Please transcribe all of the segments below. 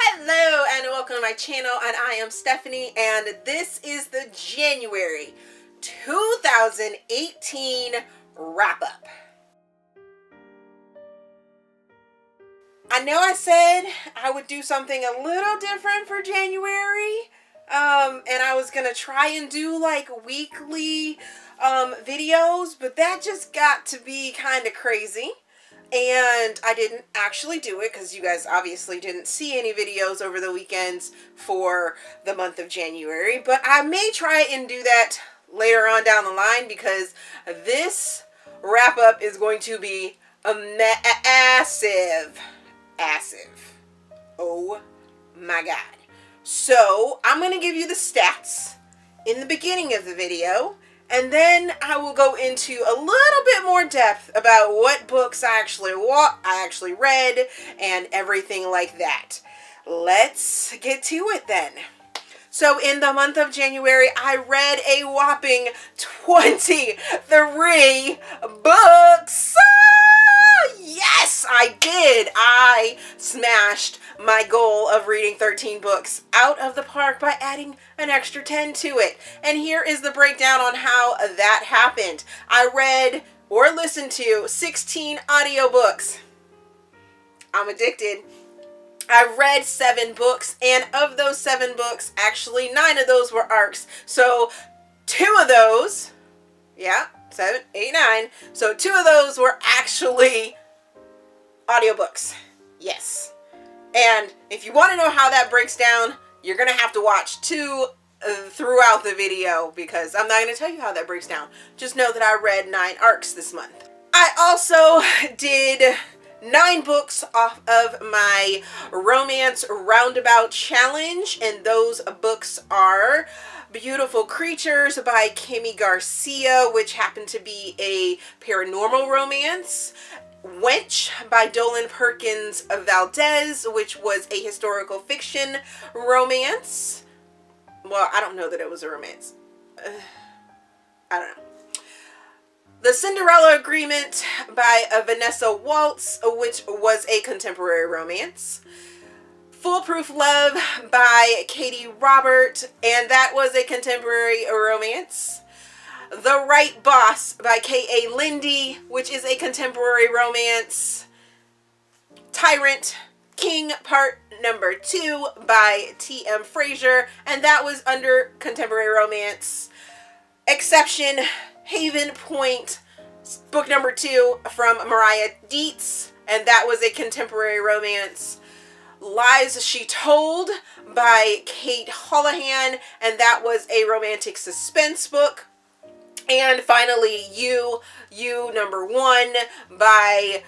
Hello and welcome to my channel, and I am Stephanie, and this is the January 2018 wrap-up. I know I said I would do something a little different for January, and I was gonna try and do like weekly videos, but that just got to be kind of crazy. And I didn't actually do it because you guys obviously didn't see any videos over the weekends for the month of January. But I may try and do that later on down the line because this wrap up is going to be a massive. Oh my God. So I'm going to give you the stats in the beginning of the video. And then I will go into a little bit more depth about what books I actually read and everything like that. Let's get to it then. So in the month of January, I read a whopping 23 books. Yes, I did. I smashed my goal of reading 13 books out of the park by adding an extra 10 to it. And here is the breakdown on how that happened. I read or listened to 16 audiobooks. I'm addicted. I read 7 books, and of those 7 books, actually 9 of those were arcs. So 2 of those, 7, 8, 9. So 2 of those were actually audiobooks. Yes. And if you want to know how that breaks down, you're going to have to watch 2 throughout the video because I'm not going to tell you how that breaks down. Just know that I read 9 arcs this month. I also did 9 books off of my romance roundabout challenge, and those books are Beautiful Creatures by Garcia, which happened to be a paranormal romance. Wench by Perkins-Valdez, which was a historical fiction romance. Well, I don't know that it was a romance. I don't know. The Cinderella Agreement by Vanessa Waltz, which was a contemporary romance. Foolproof Love by Katee Robert, and that was a contemporary romance. The Wright Boss by K.A. Linde, which is a contemporary romance. Tyrant King Part Number 2 by T.M. Frazier, and that was under contemporary romance. Exception Haven Point, book number 2 from Mariah Dietz, and that was a contemporary romance. Lies She Told by Kate Holohan, and that was a romantic suspense book. And finally, You number 1 by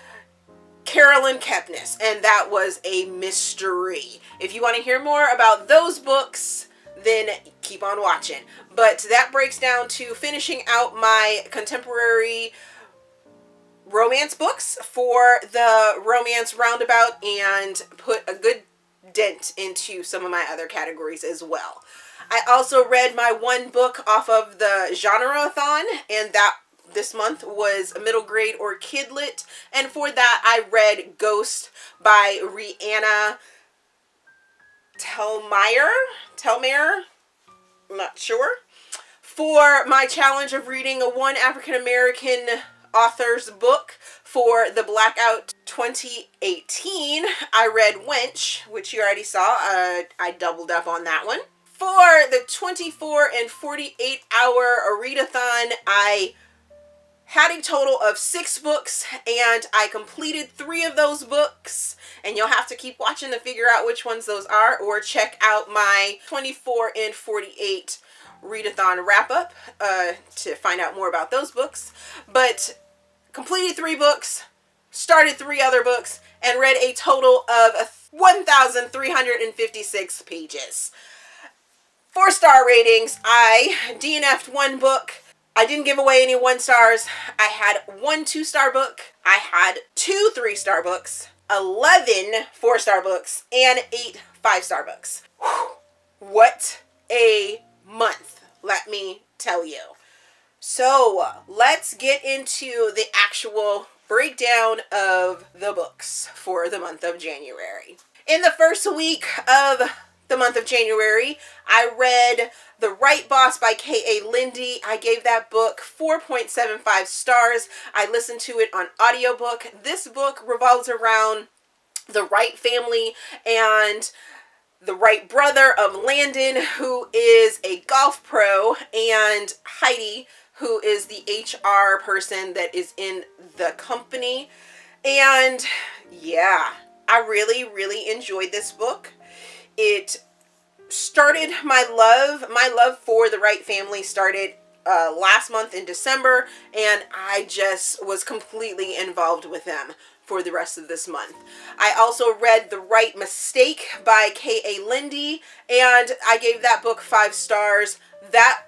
Caroline Kepnes, and that was a mystery. If you want to hear more about those books, then keep on watching. But that breaks down to finishing out my contemporary romance books for the romance roundabout and put a good dent into some of my other categories as well. I also read my 1 book off of the genre-a-thon, and that this month was middle grade or kidlit. And for that, I read Ghost by Raina. Telgemeier? I'm not sure. For my challenge of reading 1 African-American author's book for the Blackout 2018, I read Wench, which you already saw. I doubled up on that one. For the 24 and 48 hour readathon, I had a total of 6 books, and I completed 3 of those books, and you'll have to keep watching to figure out which ones those are, or check out my 24 and 48 readathon wrap-up to find out more about those books. But completed 3 books, started 3 other books, and read a total of 1,356 pages. 4-star ratings. I DNF'd 1 book. I didn't give away any 1 stars. I had 1 2-star book. I had 2 3-star books, 11 4-star books, and 8 5-star books. Whew. What a month, let me tell you. So let's get into the actual breakdown of the books for the month of January. In the first week of the month of January, I read The Right Boss by K.A. Linde. I gave that book 4.75 stars. I listened to it on audiobook. This book revolves around the Wright family and the Wright brother of Landon, who is a golf pro, and Heidi, who is the HR person that is in the company. And yeah, I really, really enjoyed this book. It started my love for the Wright family started last month in December, and I just was completely involved with them for the rest of this month. I also read The Right Mistake by K.A. Linde, and I gave that book 5 stars. That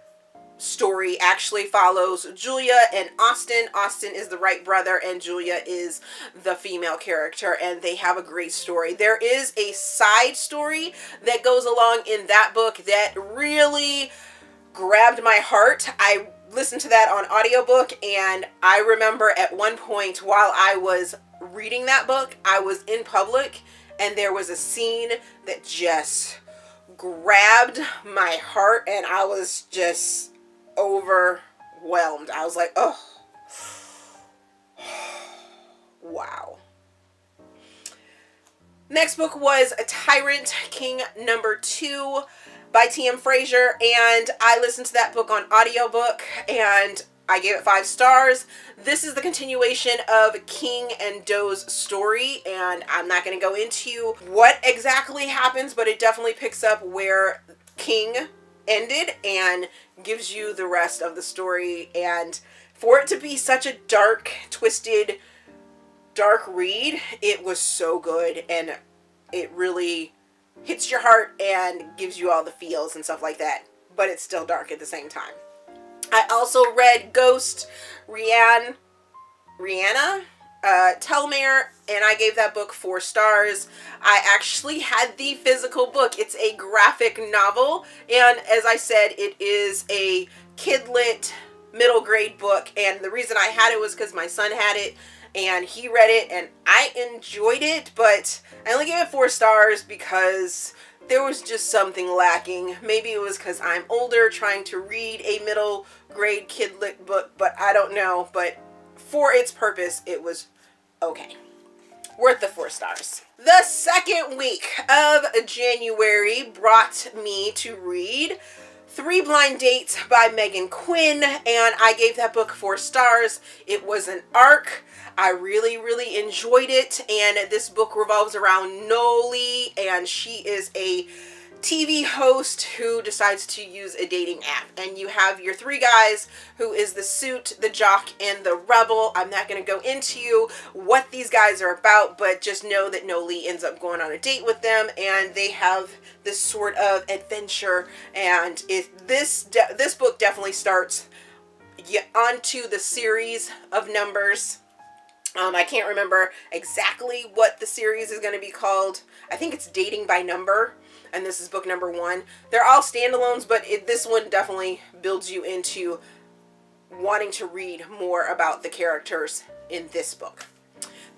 story actually follows Julia and Austin. Austin is the Wright brother and Julia is the female character, and they have a great story. There is a side story that goes along in that book that really grabbed my heart. I listened to that on audiobook, and I remember at one point while I was reading that book, I was in public and there was a scene that just grabbed my heart, and I was just overwhelmed. I was like, oh, wow. Next book was Tyrant, King number 2 by T.M. Frazier, and I listened to that book on audiobook, and I gave it 5 stars. This is the continuation of King and Doe's story, and I'm not going to go into what exactly happens, but it definitely picks up where King ended and gives you the rest of the story. And for it to be such a dark, twisted, dark read, it was so good, and it really hits your heart and gives you all the feels and stuff like that, but it's still dark at the same time. I also read Ghost, Raina, Telgemeier, and I gave that book 4 stars. I actually had the physical book. It's a graphic novel, and as I said, it is a kid-lit middle grade book, and the reason I had it was because my son had it, and he read it, and I enjoyed it, but I only gave it 4 stars because there was just something lacking. Maybe it was because I'm older trying to read a middle grade kid lit book, but I don't know. But for its purpose, it was okay. Worth the 4 stars. The second week of January brought me to read 3 Blind Dates by Meghan Quinn, and I gave that book 4 stars. It was an arc. I really, really enjoyed it, and this book revolves around Noli, and she is a TV host who decides to use a dating app, and you have your 3 guys, who is the suit, the jock, and the rebel. I'm not going to go into what these guys are about, but just know that Noli ends up going on a date with them, and they have this sort of adventure, and this book definitely starts onto the series of numbers. I can't remember exactly what the series is going to be called. I think it's Dating by Number, and this is book number 1. They're all standalones, but this one definitely builds you into wanting to read more about the characters in this book.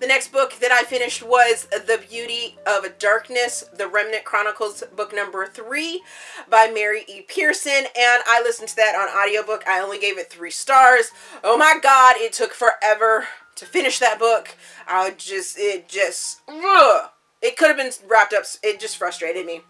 The next book that I finished was The Beauty of Darkness, the Remnant Chronicles, book number 3 by Mary E. Pearson, and I listened to that on audiobook. I only gave it 3 stars. Oh my God, it took forever to finish that book. It could have been wrapped up. It just frustrated me.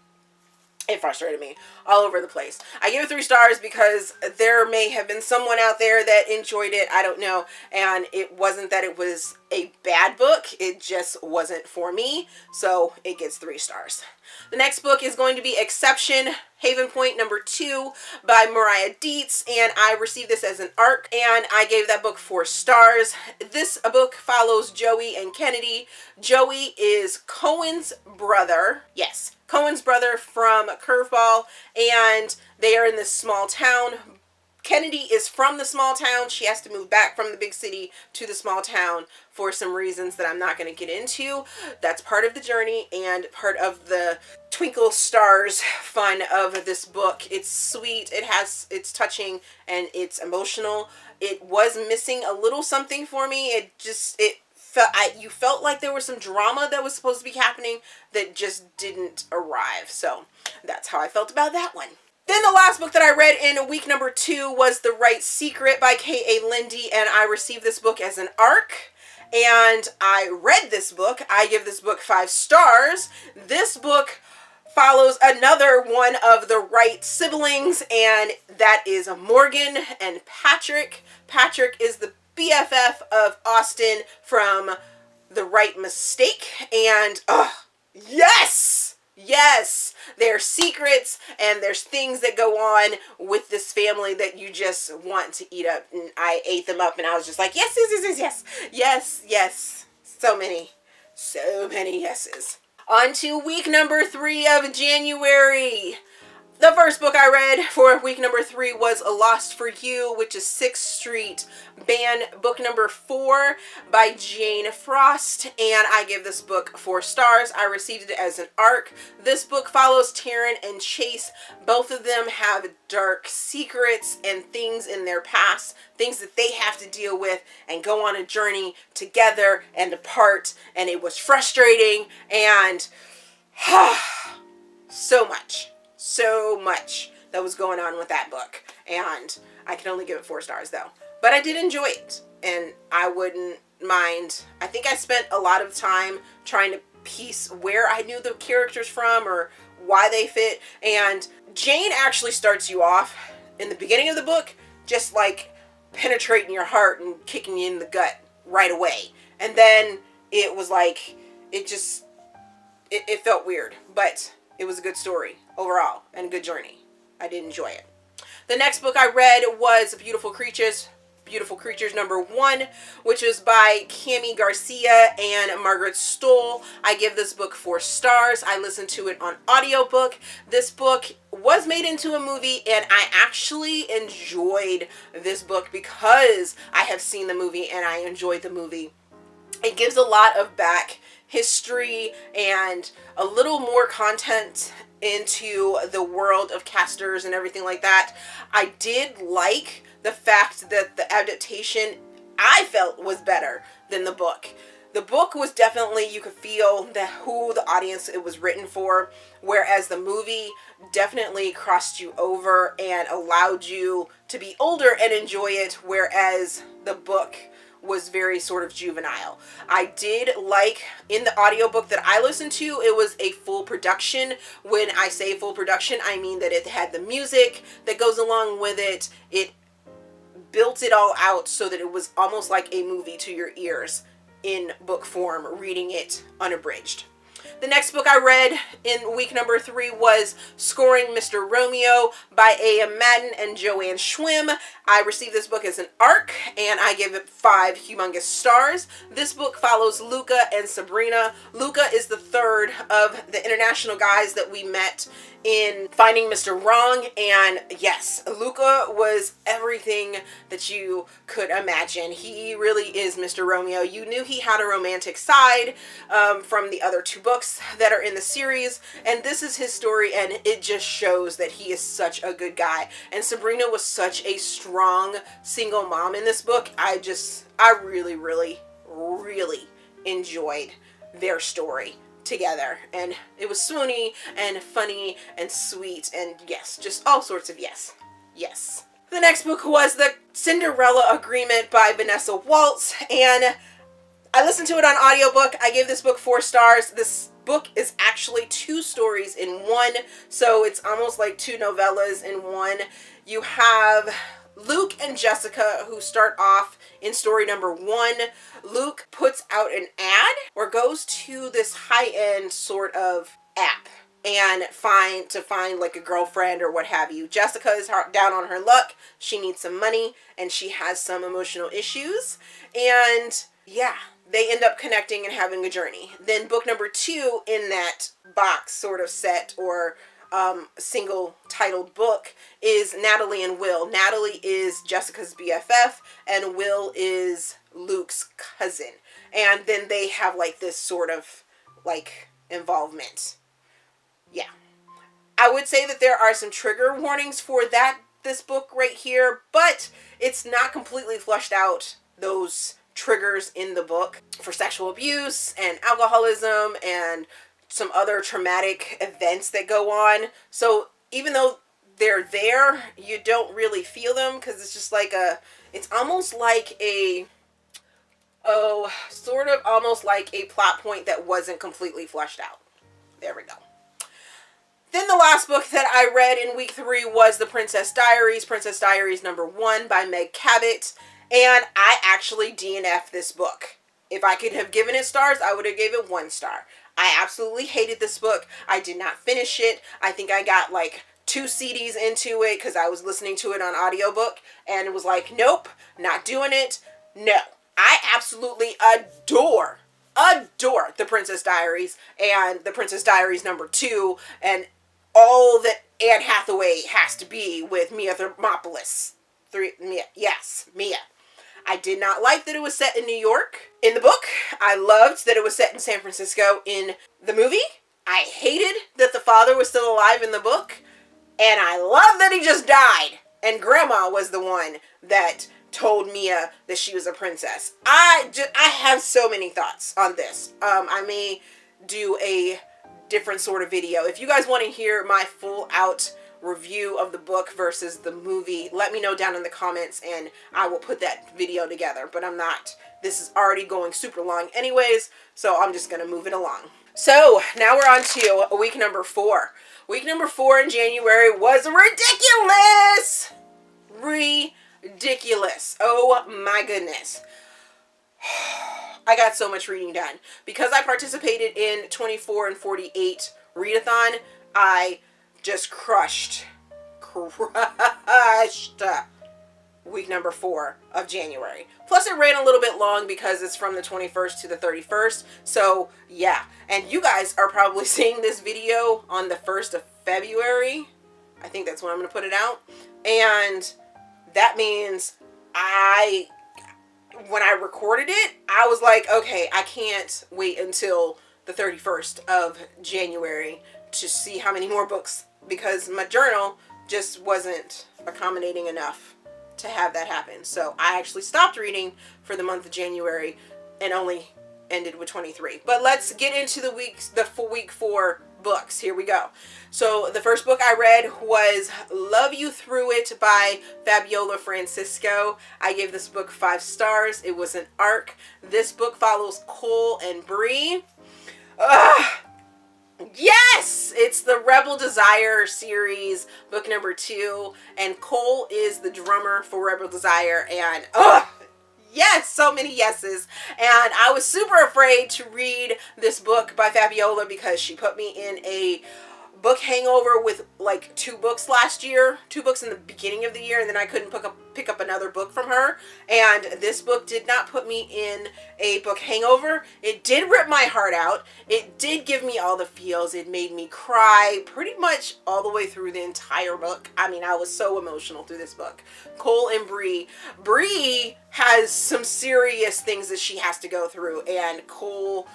It frustrated me all over the place. I gave it 3 stars because there may have been someone out there that enjoyed it. I don't know. And it wasn't that it was a bad book. It just wasn't for me. So it gets 3 stars. The next book is going to be Exception, Haven Point number 2 by Mariah Dietz, and I received this as an arc, and I gave that book 4 stars. This book follows Joey and Kennedy. Joey is Cohen's brother. Yes, Cohen's brother from Curveball, and they are in this small town. Kennedy is from the small town. She has to move back from the big city to the small town for some reasons that I'm not going to get into. That's part of the journey and part of the twinkle stars fun of this book. It's sweet, it's touching, and it's emotional. It was missing a little something for me. It you felt like there was some drama that was supposed to be happening that just didn't arrive. So that's how I felt about that one. Then the last book that I read in week number 2 was The Wright Secret by K.A. Linde, and I received this book as an ARC. And I read this book. I give this book 5 stars. This book follows another one of the Wright siblings, and that is Morgan and Patrick. Patrick is the BFF of Austin from The Right Mistake, and yes! Yes! There's secrets and there's things that go on with this family that you just want to eat up. And I ate them up and I was just like, yes, yes, yes, yes, yes, yes, yes. So many yeses. On to week number 3 of January. The first book I read for week number 3 was A Lost for You, which is 6th Street Band, book number 4 by Jayne Frost, and I give this book 4 stars. I received it as an ARC. This book follows Tyrant and Chase. Both of them have dark secrets and things in their past, things that they have to deal with and go on a journey together and apart, and it was frustrating and so much that was going on with that book, and I can only give it 4 stars though. But I did enjoy it, and I wouldn't mind. I think I spent a lot of time trying to piece where I knew the characters from or why they fit, and Jayne actually starts you off in the beginning of the book just like penetrating your heart and kicking you in the gut right away, and then it was like it felt weird, but it was a good story overall and a good journey. I did enjoy it. The next book I read was Beautiful Creatures number 1, which was by Garcia and Margaret Stohl. I give this book 4 stars. I listened to it on audiobook. This book was made into a movie, and I actually enjoyed this book because I have seen the movie and I enjoyed the movie. It gives a lot of back history and a little more content into the world of casters and everything like that. I did like the fact that the adaptation, I felt, was better than the book. The book was definitely, you could feel who the audience it was written for, whereas the movie definitely crossed you over and allowed you to be older and enjoy it, whereas the book was very sort of juvenile. I did like in the audiobook that I listened to, it was a full production. When I say full production, I mean that it had the music that goes along with it. It built it all out so that it was almost like a movie to your ears in book form, reading it unabridged. The next book I read in week number 3 was Scoring Mr. Romeo by A.M. Madden and Joanne Schwehm. I received this book as an ARC, and I give it 5 humongous stars. This book follows Luca and Sabrina. Luca is the third of the international guys that we met in Finding Mr. Wrong, and yes, Luca was everything that you could imagine. He really is Mr. Romeo. You knew he had a romantic side from the other 2 books that are in the series, and this is his story, and it just shows that he is such a good guy. And Sabrina was such a strong single mom in this book. I really enjoyed their story together, and it was swoony and funny and sweet, and yes, just all sorts of yes. The next book was The Cinderella Agreement by Vanessa Waltz, and I listened to it on audiobook. I gave this book 4 stars. This book is actually 2 stories in one, so it's almost like 2 novellas in one. You have Luke and Jessica, who start off in story number 1. Luke puts out an ad or goes to this high-end sort of app and find like a girlfriend or what have you. Jessica is down on her luck. She needs some money and she has some emotional issues. And yeah, they end up connecting and having a journey. Then book number 2 in that box sort of set or single titled book is Natalie and Will. Natalie is Jessica's BFF and Will is Luke's cousin. And then they have like this sort of like involvement. Yeah. I would say that there are some trigger warnings for this book right here, but it's not completely fleshed out, those triggers in the book for sexual abuse and alcoholism and some other traumatic events that go on. So even though they're there, you don't really feel them because it's just like it's almost like sort of almost like a plot point that wasn't completely fleshed out. There we go. Then the last book that I read in week 3 was The Princess Diaries, Princess Diaries #1 by Meg Cabot. And I actually DNF'd this book. If I could have given it stars, I would have gave it 1 star. I absolutely hated this book. I did not finish it. I think I got like 2 CDs into it because I was listening to it on audiobook. And it was like, nope, not doing it. No. I absolutely adore The Princess Diaries and The Princess Diaries #2 and all that Anne Hathaway has to be with Mia Thermopolis. Mia. I did not like that it was set in New York in the book. I loved that it was set in San Francisco in the movie. I hated that the father was still alive in the book. And I love that he just died. And Grandma was the one that told Mia that she was a princess. I have so many thoughts on this. I may do a different sort of video. If you guys want to hear my full out review of the book versus the movie, let me know down in the comments and I will put that video together. But I'm not. This is already going super long anyways, so I'm just going to move it along. So now we're on to week number 4. Week number 4 in January was ridiculous! Ridiculous. Oh my goodness. I got so much reading done. Because I participated in 24 and 48 readathon, I just crushed week number 4 of January. Plus it ran a little bit long because it's from the 21st to the 31st. So yeah. And you guys are probably seeing this video on the 1st of February. I think that's when I'm going to put it out. And that means when I recorded it, I was like, okay, I can't wait until the 31st of January to see how many more books, because my journal just wasn't accommodating enough to have that happen. So I actually stopped reading for the month of January and only ended with 23. But let's get into the week 4 books. Here we go. So the first book I read was Love You Through It by Fabiola Francisco. I gave this book 5 stars. It was an arc. This book follows Cole and Bree. Yes! It's the Rebel Desire series, book number 2. And Cole is the drummer for Rebel Desire. And yes, so many yeses. And I was super afraid to read this book by Fabiola because she put me in a book hangover with like 2 books last year, 2 books in the beginning of the year, and then I couldn't pick up another book from her. And this book did not put me in a book hangover. It did rip my heart out. It did give me all the feels. It made me cry pretty much all the way through the entire book. I mean, I was so emotional through this book. Cole and Bree. Bree has some serious things that she has to go through, and Cole,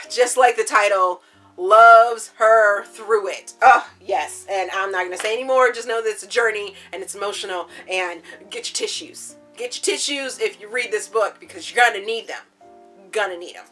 just like the title, loves her through it. Oh, yes. And I'm not going to say anymore. Just know that it's a journey and it's emotional, and get your tissues. Get your tissues if you read this book because you're going to need them. Gonna need them.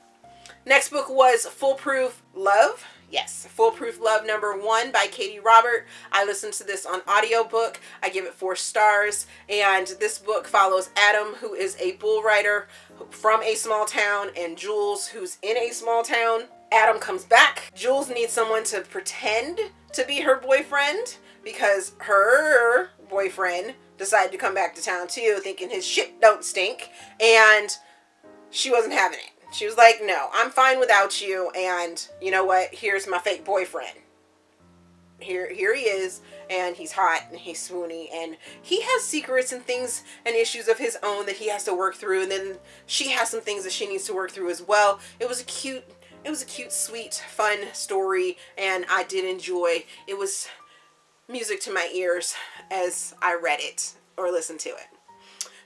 Next book was Foolproof Love. Yes, Foolproof Love #1 by Katie Robert. I listened to this on audiobook. I give it 4 stars. And this book follows Adam, who is a bull rider from a small town, and Jules, who's in a small town. Adam comes back. Jules needs someone to pretend to be her boyfriend because her boyfriend decided to come back to town too, thinking his shit don't stink. And she wasn't having it. She was like, no, I'm fine without you. And you know what? Here's my fake boyfriend. Here he is. And he's hot and he's swoony. And he has secrets and things and issues of his own that he has to work through. And then she has some things that she needs to work through as well. It was a cute, sweet, fun story. And I did enjoy. It was music to my ears as I read it or listened to it.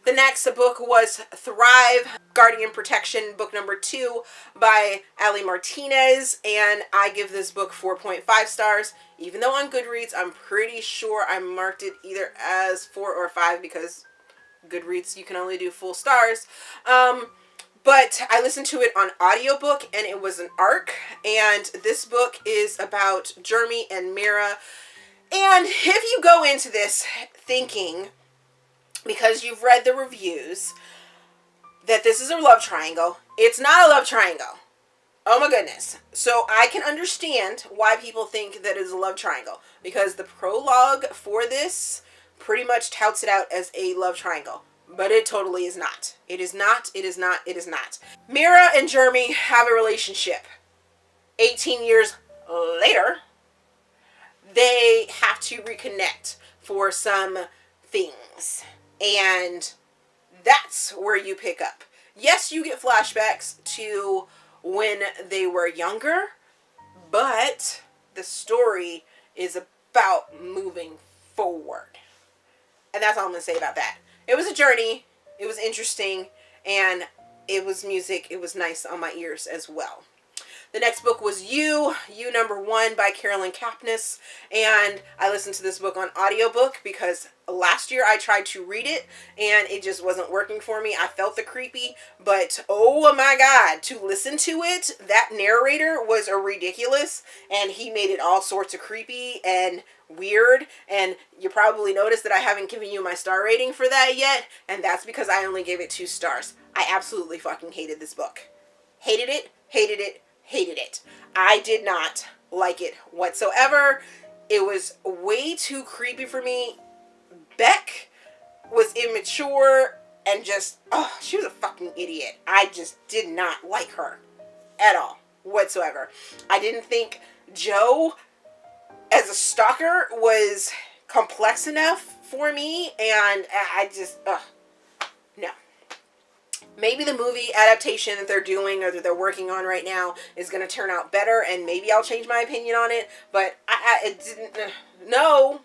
The next book was Thrive, Guardian Protection, book #2 by Ali Martinez. And I give this book 4.5 stars. Even though on Goodreads, I'm pretty sure I marked it either as 4 or 5 because Goodreads, you can only do full stars. But I listened to it on audiobook, and it was an arc. And this book is about Jeremy and Mira. And if you go into this thinking, because you've read the reviews, that this is a love triangle, it's not a love triangle. Oh my goodness. So I can understand why people think that it's a love triangle, because the prologue for this pretty much touts it out as a love triangle. But it totally is not. It is not, it is not, it is not. Mira and Jeremy have a relationship. 18 years later, they have to reconnect for some things. And that's where you pick up. Yes, you get flashbacks to when they were younger, but the story is about moving forward. And that's all I'm going to say about that. It was a journey. It was interesting. And it was music. It was nice on my ears as well. The next book was You Number 1 by Caroline Kepnes. And I listened to this book on audiobook because last year I tried to read it and it just wasn't working for me. I felt the creepy, but oh my God, to listen to it, that narrator was ridiculous and he made it all sorts of creepy and weird. And you probably noticed that I haven't given you my star rating for that yet. And that's because I only gave it 2 stars. I absolutely fucking hated this book. Hated it, hated it, hated it. I did not like it whatsoever. It was way too creepy for me. Beck was immature and just, she was a fucking idiot. I just did not like her at all whatsoever. I didn't think Joe as a stalker was complex enough for me, and I just, no. Maybe the movie adaptation that they're doing or that they're working on right now is going to turn out better, and maybe I'll change my opinion on it, but it didn't, no,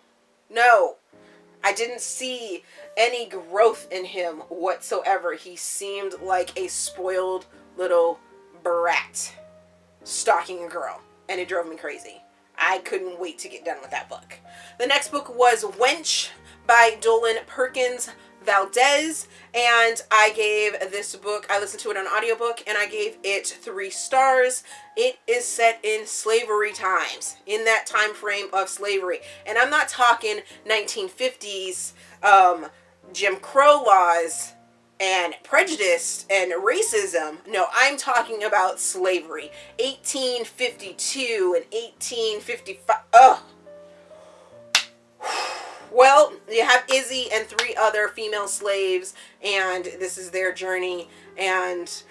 I didn't see any growth in him whatsoever. He seemed like a spoiled little brat stalking a girl, and it drove me crazy. I couldn't wait to get done with that book. The next book was Wench by Perkins-Valdez, and I gave this book, I listened to it on audiobook, and I gave it 3 stars. It is set in slavery times, in that time frame of slavery. And I'm not talking 1950s Jim Crow laws and prejudice and racism. No, I'm talking about slavery. 1852 and 1855. Ugh. Well, you have Izzy and 3 other female slaves, and this is their journey, and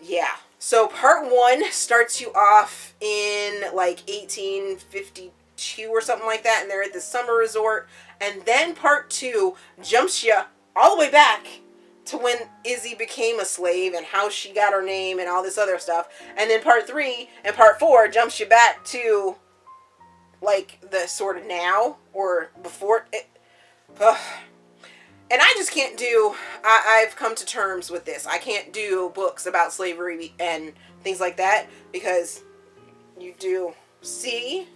yeah. So part 1 starts you off in like 1852 or something like that, and they're at the summer resort, and then part 2 jumps you all the way back to when Izzy became a slave and how she got her name and all this other stuff, and then part 3 and part 4 jumps you back to like the sort of now or before it. And I just can't do, I've come to terms with this. I can't do books about slavery and things like that because you do see,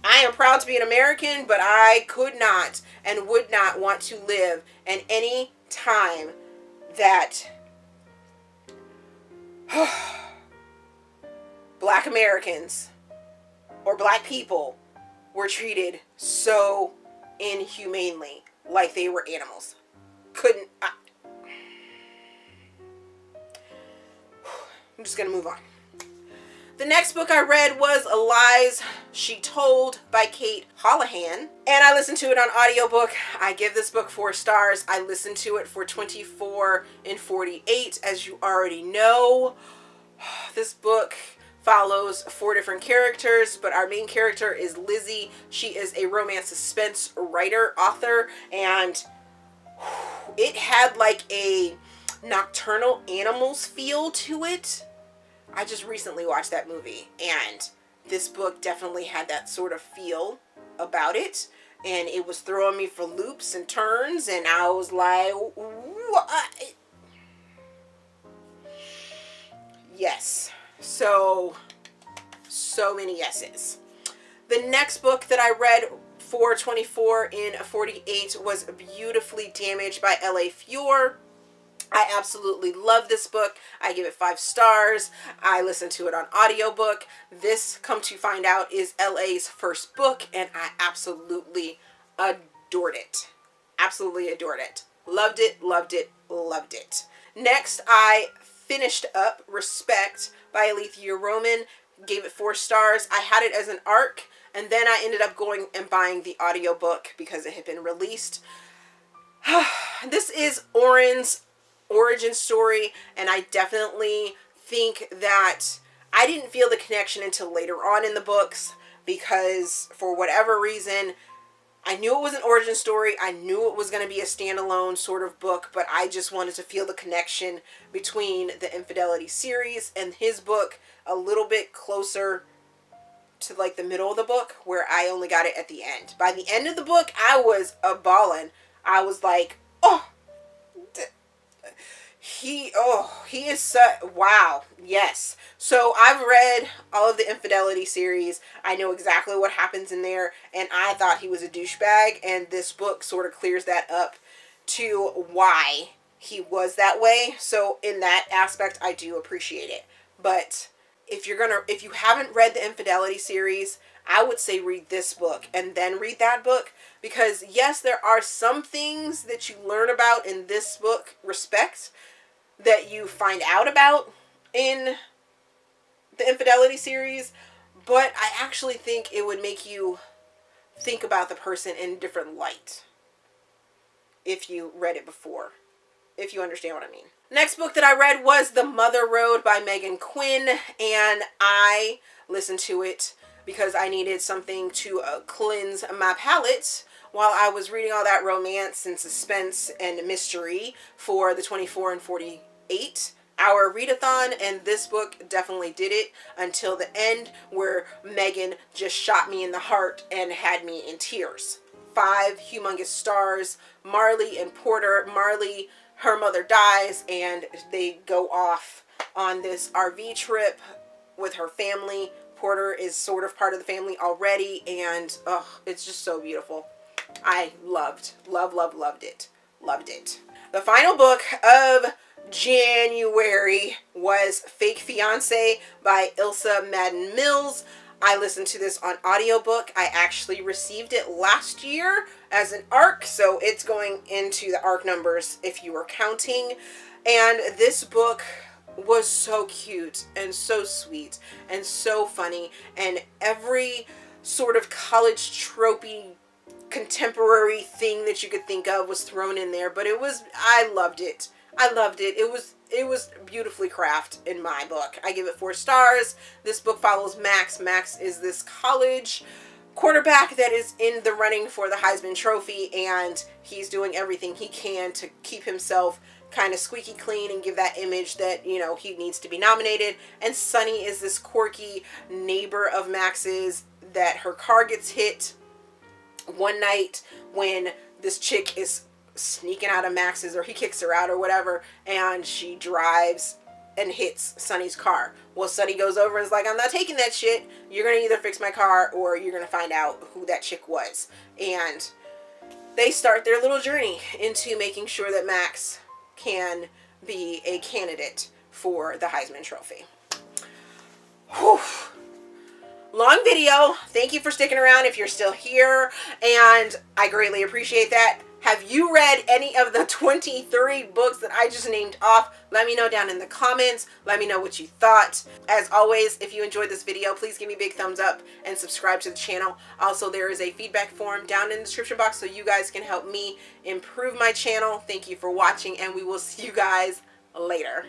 I am proud to be an American, but I could not and would not want to live in any time that Black Americans or Black people were treated so inhumanely, like they were animals. Couldn't. I'm just gonna move on. The next book I read was Lies She Told by Kate Holohan, and I listened to it on audiobook. I give this book 4 stars. I listened to it for 24 and 48, as you already know. This book follows 4 different characters, but our main character is Lizzie. She is a romance suspense writer, author, and it had like a Nocturnal Animals feel to it. I just recently watched that movie, and this book definitely had that sort of feel about it, and it was throwing me for loops and turns, and I was like, what? Yes. So many yeses. The next book that I read 424 in 48 was beautifully damaged by L.A. Fior. I absolutely love this book. I give it 5 stars. I listened to it on audiobook. This, come to find out, is L.A.'s first book, and I absolutely adored it. Absolutely adored it. Loved it, loved it, loved it. Next, I finished up Respect by Alethea Roman. Gave it 4 stars. I had it as an arc, and then I ended up going and buying the audiobook because it had been released. This is Oren's origin story, and I definitely think that I didn't feel the connection until later on in the books, because for whatever reason, I knew it was an origin story. I knew it was going to be a standalone sort of book, but I just wanted to feel the connection between the Infidelity series and his book a little bit closer to like the middle of the book, where I only got it at the end. By the end of the book, I was a-ballin'. I was like, oh, he is so, wow, yes. So I've read all of the Infidelity series. I know exactly what happens in there, and I thought he was a douchebag, and this book sort of clears that up to why he was that way. So in that aspect, I do appreciate it. But if you haven't read the Infidelity series, I would say read this book and then read that book, because yes, there are some things that you learn about in this book, Respect, that you find out about in the Infidelity series, but I actually think it would make you think about the person in a different light if you read it before, if you understand what I mean. Next book that I read was The Mother Road by Meghan Quinn, and I listened to it because I needed something to cleanse my palate while I was reading all that romance and suspense and mystery for the 24 and 48 hour readathon, and this book definitely did it until the end, where Meghan just shot me in the heart and had me in tears. 5 humongous stars. Marley and Porter. Marley, her mother dies, and they go off on this RV trip with her family. Porter is sort of part of the family already, and it's just so beautiful. I loved it. Loved it. The final book of January was Fake Fiancé by Ilsa Madden-Mills. I listened to this on audiobook. I actually received it last year as an ARC, so it's going into the ARC numbers if you were counting. And this book was so cute and so sweet and so funny, and every sort of college tropey contemporary thing that you could think of was thrown in there. But I loved it. It was beautifully crafted in my book. I give it 4 stars. This book follows Max. Max is this college quarterback that is in the running for the Heisman Trophy, and he's doing everything he can to keep himself kind of squeaky clean and give that image that, you know, he needs to be nominated. And Sunny is this quirky neighbor of Max's that her car gets hit one night when this chick is sneaking out of Max's, or he kicks her out or whatever, and she drives and hits Sunny's car. Well, Sunny goes over and is like, I'm not taking that shit. You're going to either fix my car or you're going to find out who that chick was. And they start their little journey into making sure that Max can be a candidate for the Heisman Trophy. Whew. Long video. Thank you for sticking around if you're still here, and I greatly appreciate that. Have you read any of the 23 books that I just named off? Let me know down in the comments. Let me know what you thought. As always, if you enjoyed this video, please give me a big thumbs up and subscribe to the channel. Also, there is a feedback form down in the description box so you guys can help me improve my channel. Thank you for watching, and we will see you guys later.